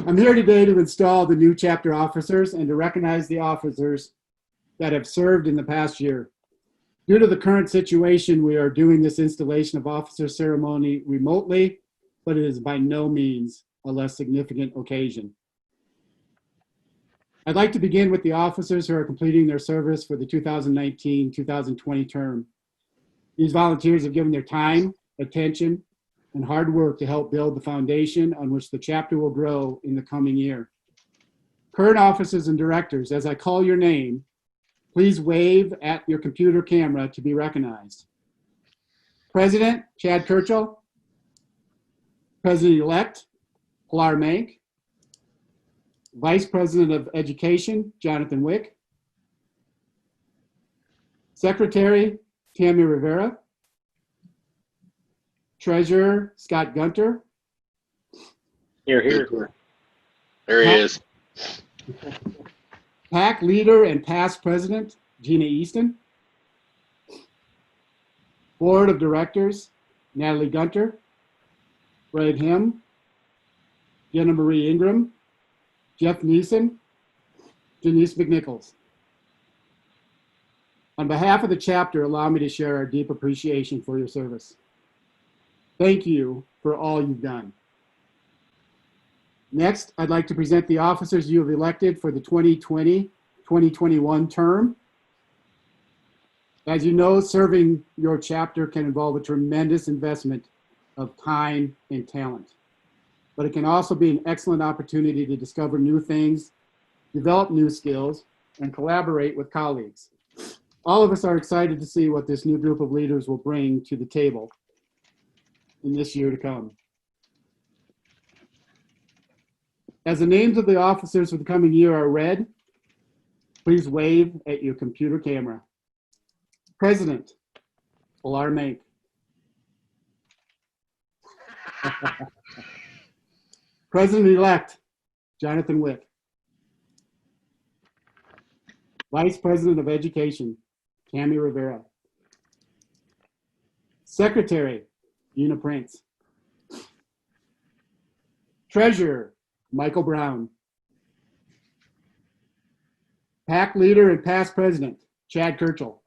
I'm here today to install the new chapter officers and to recognize the officers that have served in the past year. Due to the current situation, we are doing this installation of officer ceremony remotely, but it is by no means a less significant occasion. I'd like to begin with the officers who are completing their service for the 2019-2020 term. These volunteers have given their time, attention, and hard work to help build the foundation on which the chapter will grow in the coming year. Current officers and directors, as I call your name, please wave at your computer camera to be recognized. President Chad Kirchhoff, President-elect Pilar Mank, Vice President of Education Jonathan Wick, Secretary Tammy Rivera, Treasurer Scott Gunter. Here. There he is. PAC Leader and Past President Gina Easton. Board of Directors Natalie Gunter, Brad Him, Jenna Marie Ingram, Jeff Neeson, Denise McNichols. On behalf of the chapter, allow me to share our deep appreciation for your service. Thank you for all you've done. Next, I'd like to present the officers you have elected for the 2020-2021 term. As you know, serving your chapter can involve a tremendous investment of time and talent, but it can also be an excellent opportunity to discover new things, develop new skills, and collaborate with colleagues. All of us are excited to see what this new group of leaders will bring to the table in this year to come. As the names of the officers for the coming year are read, please wave at your computer camera. President Pilar Mank. President-elect Jonathan Wick. Vice President of Education Tammy Rivera. Secretary Una Prince. Treasurer Michael Brown. PAC Leader and Past President Chad Kirchhoff.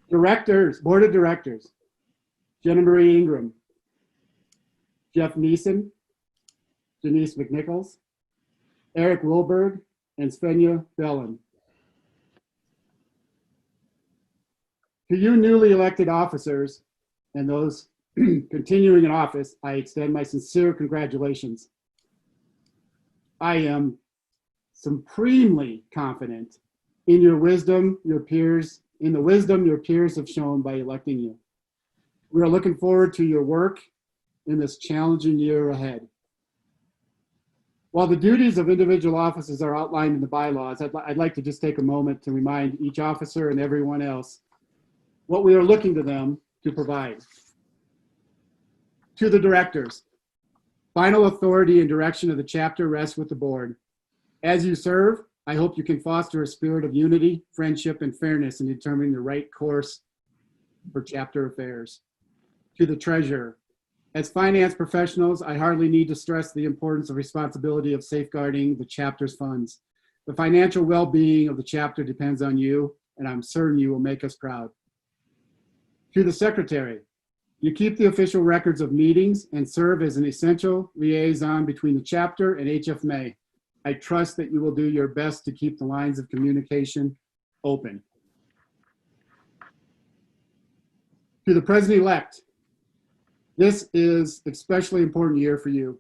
Directors, Board of Directors Jenna Marie Ingram, Jeff Neeson, Denise McNichols, Eric Wilberg, and Svenja Bellin. To you newly elected officers and those continuing in office, I extend my sincere congratulations. I am supremely confident in your wisdom, your peers, in the wisdom your peers have shown by electing you. We are looking forward to your work in this challenging year ahead. While the duties of individual officers are outlined in the bylaws, I'd like to just take a moment to remind each officer and everyone else what we are looking to them to provide. To the directors, final authority and direction of the chapter rests with the board. As you serve, I hope you can foster a spirit of unity, friendship, and fairness in determining the right course for chapter affairs. To the treasurer, as finance professionals, I hardly need to stress the importance of responsibility of safeguarding the chapter's funds. The financial well-being of the chapter depends on you, and I'm certain you will make us proud. To the secretary, you keep the official records of meetings and serve as an essential liaison between the chapter and HFMA. I trust that you will do your best to keep the lines of communication open. To the president-elect, this is an especially important year for you.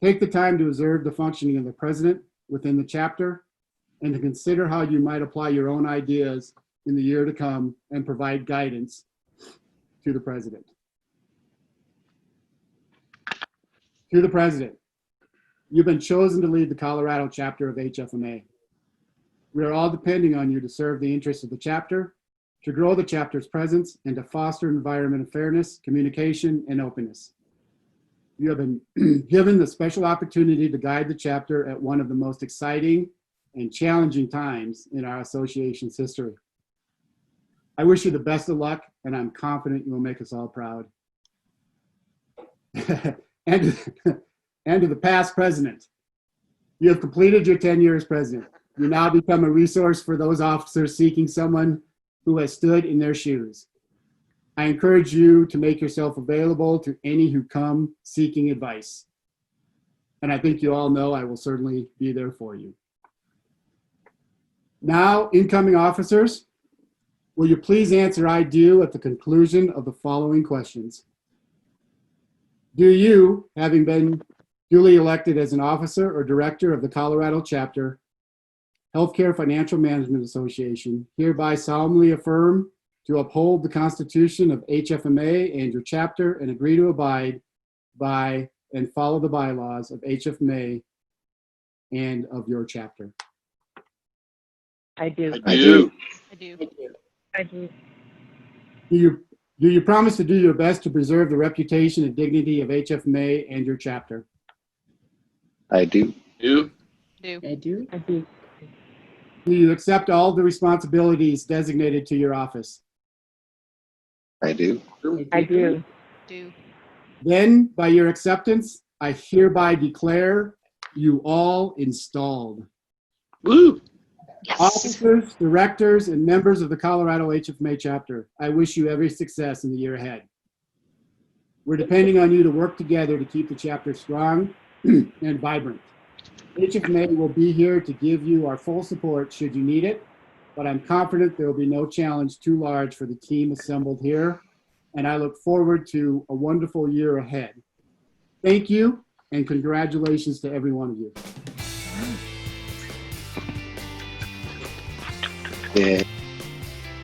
Take the time to observe the functioning of the president within the chapter and to consider how you might apply your own ideas in the year to come and provide guidance to the president. To the president, you've been chosen to lead the Colorado chapter of HFMA. We are all depending on you to serve the interests of the chapter, to grow the chapter's presence, and to foster an environment of fairness, communication, and openness. You have been given the special opportunity to guide the chapter at one of the most exciting and challenging times in our association's history. I wish you the best of luck, and I'm confident you will make us all proud. and, and to the past president. You have completed your tenure as president. You now become a resource for those officers seeking someone who has stood in their shoes. I encourage you to make yourself available to any who come seeking advice. And I think you all know I will certainly be there for you. Now, incoming officers, will you please answer I do at the conclusion of the following questions? Do you, having been duly elected as an officer or director of the Colorado Chapter Healthcare Financial Management Association, hereby solemnly affirm to uphold the Constitution of HFMA and your chapter and agree to abide by and follow the bylaws of HFMA and of your chapter? I do. I do. I do. I do. Do you promise to do your best to preserve the reputation and dignity of HFMA and your chapter? I do. Do. Do. I do. I do. Do you accept all the responsibilities designated to your office? I do. I do. Do. Then, by your acceptance, I hereby declare you all installed. Woo. Officers, directors, and members of the Colorado HFMA chapter, I wish you every success in the year ahead. We're depending on you to work together to keep the chapter strong and vibrant. HFMA will be here to give you our full support should you need it, but I'm confident there will be no challenge too large for the team assembled here, and I look forward to a wonderful year ahead. Thank you, and congratulations to every one of you. Yeah.